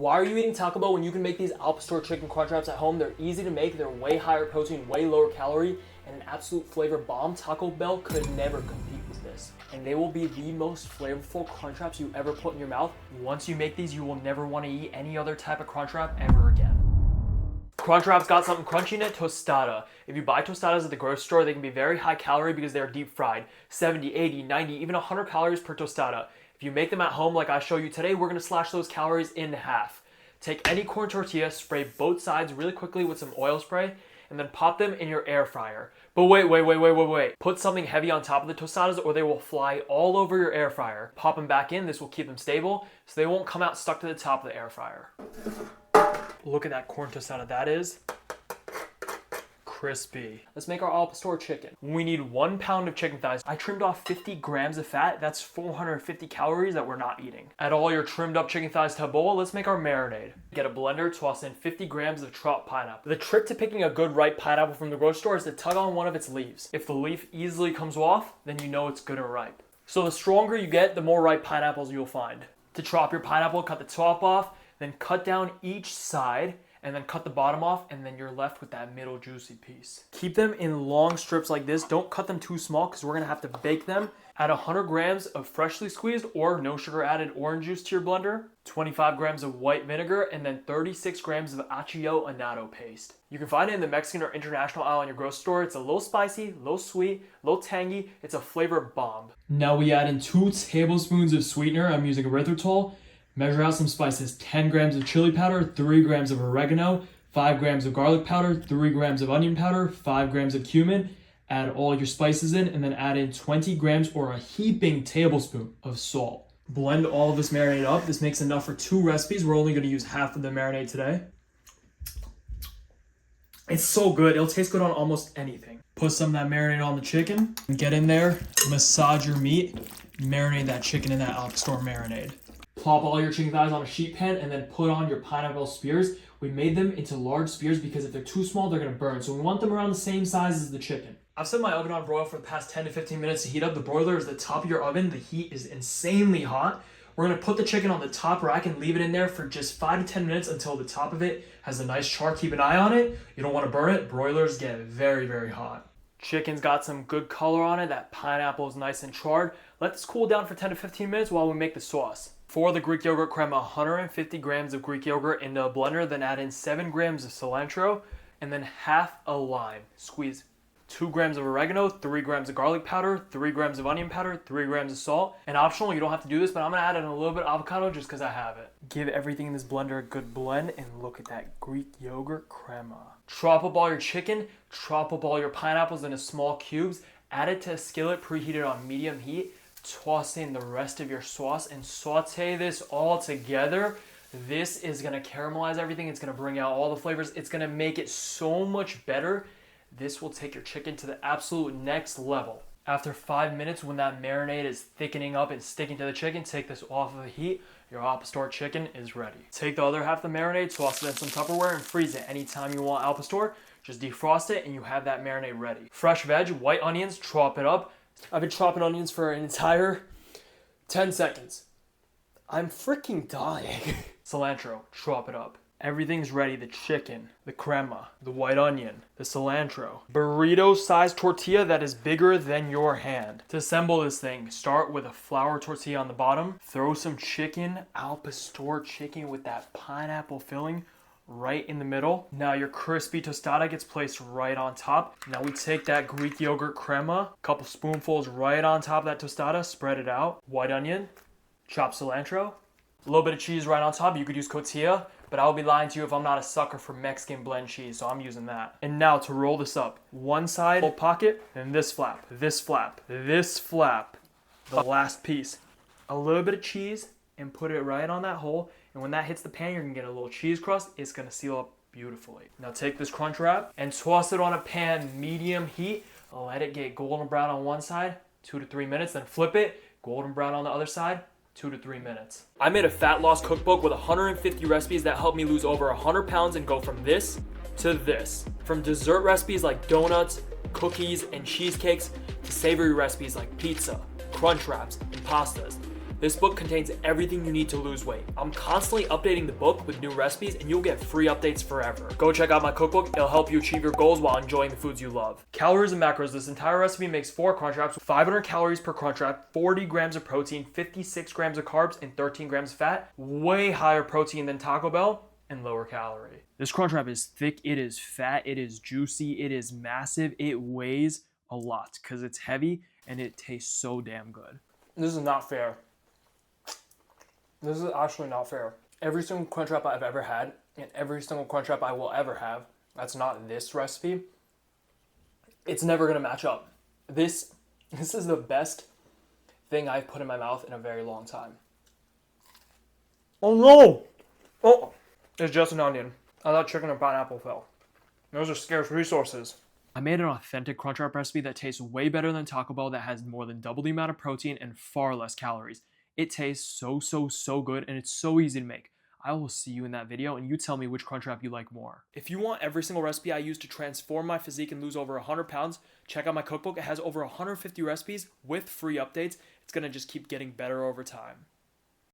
Why are you eating Taco Bell when you can make these Al Pastor chicken crunch wraps at home? They're easy to make, they're way higher protein, way lower calorie, and an absolute flavor bomb. Taco Bell could never compete with this. And they will be the most flavorful crunch wraps you ever put in your mouth. Once you make these, you will never want to eat any other type of crunch wrap ever again. Crunchwrap's got something crunchy in it, Tostada. If you buy tostadas at the grocery store, they can be very high calorie because they're deep fried. 70, 80, 90, even 100 calories per tostada. If you make them at home like I show you today, we're gonna slash those calories in half. Take any corn tortilla, spray both sides really quickly with some oil spray, and then pop them in your air fryer. But wait. Put something heavy on top of the tostadas or they will fly all over your air fryer. Pop them back in, this will keep them stable, so they won't come out stuck to the top of the air fryer. Look at that corn tostada, that is crispy. Let's make our Al Pastor chicken. We need 1 pound of chicken thighs. I trimmed off 50 grams of fat. That's 450 calories that we're not eating. Add all your trimmed up chicken thighs to a bowl. Let's make our marinade. Get a blender, toss in 50 grams of chopped pineapple. The trick to picking a good ripe pineapple from the grocery store is to tug on one of its leaves. If the leaf easily comes off, then you know it's good and ripe. So the stronger you get, the more ripe pineapples you'll find. To chop your pineapple, cut the top off, then cut down each side, and then cut the bottom off, and then you're left with that middle juicy piece. Keep them in long strips like this. Don't cut them too small because we're gonna have to bake them. Add 100 grams of freshly squeezed or no sugar added orange juice to your blender, 25 grams of white vinegar, and then 36 grams of Achiote Annatto paste. You can find it in the Mexican or international aisle in your grocery store. It's a little spicy, a little sweet, a little tangy. It's a flavor bomb. Now we add in 2 tablespoons of sweetener. I'm using Erythritol. Measure out some spices, 10 grams of chili powder, 3 grams of oregano, 5 grams of garlic powder, 3 grams of onion powder, 5 grams of cumin. Add all your spices in and then add in 20 grams or a heaping tablespoon of salt. Blend all of this marinade up. This makes enough for 2 recipes. We're only going to use half of the marinade today. It's so good. It'll taste good on almost anything. Put some of that marinade on the chicken. Get in there, massage your meat, marinate that chicken in that Al Pastor marinade. Plop all your chicken thighs on a sheet pan and then put on your pineapple spears. We made them into large spears because if they're too small, they're gonna burn. So we want them around the same size as the chicken. I've set my oven on broil for the past 10 to 15 minutes to heat up. The broiler is the top of your oven. The heat is insanely hot. We're gonna put the chicken on the top rack and leave it in there for just 5 to 10 minutes until the top of it has a nice char. Keep an eye on it. You don't wanna burn it. Broilers get very, very hot. Chicken's got some good color on it. That pineapple is nice and charred. Let this cool down for 10 to 15 minutes while we make the sauce. For the Greek yogurt crema, 150 grams of Greek yogurt into a blender, then add in 7 grams of cilantro, and then half a lime. Squeeze 2 grams of oregano, 3 grams of garlic powder, 3 grams of onion powder, 3 grams of salt. And optional, you don't have to do this, but I'm gonna add in a little bit of avocado just because I have it. Give everything in this blender a good blend, and look at that Greek yogurt crema. Chop up all your chicken, chop up all your pineapples into small cubes, add it to a skillet preheated on medium heat, toss in the rest of your sauce and saute this all together. This is gonna caramelize everything. It's gonna bring out all the flavors. It's gonna make it so much better. This will take your chicken to the absolute next level. After 5 minutes, when that marinade is thickening up and sticking to the chicken, take this off of the heat. Your Al Pastor chicken is ready. Take the other half of the marinade, toss it in some Tupperware, and freeze it. Anytime you want Al Pastor, just defrost it and you have that marinade ready. Fresh veg, white onions, chop it up. I've been chopping onions for an entire 10 seconds. I'm freaking dying. Cilantro, chop it up. Everything's ready. The chicken, the crema, the white onion, the cilantro. Burrito-sized tortilla that is bigger than your hand. To assemble this thing, start with a flour tortilla on the bottom. Throw some chicken, Al Pastor chicken with that pineapple filling right in the middle. Now your crispy tostada gets placed right on top. Now we take that Greek yogurt crema, a couple spoonfuls right on top of that tostada, spread it out. White onion, chopped cilantro, a little bit of cheese right on top. You could use cotija, but I would be lying to you if I'm not a sucker for Mexican blend cheese, so I'm using that. And now to roll this up, one side full pocket, and this flap, this flap, this flap, the last piece. A little bit of cheese and put it right on that hole. And when that hits the pan, you're gonna get a little cheese crust. It's gonna seal up beautifully. Now take this Crunchwrap and toss it on a pan, medium heat. Let it get golden brown on one side, 2 to 3 minutes, then flip it, golden brown on the other side, 2 to 3 minutes. I made a fat loss cookbook with 150 recipes that helped me lose over 100 pounds and go from this to this. From dessert recipes like donuts, cookies, and cheesecakes to savory recipes like pizza, crunch wraps, and pastas. This book contains everything you need to lose weight. I'm constantly updating the book with new recipes and you'll get free updates forever. Go check out my cookbook. It'll help you achieve your goals while enjoying the foods you love. Calories and macros. This entire recipe makes 4 Crunchwraps, 500 calories per Crunchwrap, 40 grams of protein, 56 grams of carbs, and 13 grams of fat. Way higher protein than Taco Bell and lower calorie. This Crunchwrap is thick, it is fat, it is juicy, it is massive, it weighs a lot because it's heavy and it tastes so damn good. This is not fair. This is actually not fair. Every single Crunchwrap I've ever had and every single Crunchwrap I will ever have, that's not this recipe, it's never gonna match up. This is the best thing I've put in my mouth in a very long time. Oh no! Oh, it's just an onion. I thought chicken and pineapple fell. Those are scarce resources. I made an authentic Crunchwrap recipe that tastes way better than Taco Bell, that has more than double the amount of protein and far less calories. It tastes so good and it's so easy to make. I will see you in that video and you tell me which Crunchwrap you like more. If you want every single recipe I use to transform my physique and lose over 100 pounds, check out my cookbook. It has over 150 recipes with free updates. It's gonna just keep getting better over time.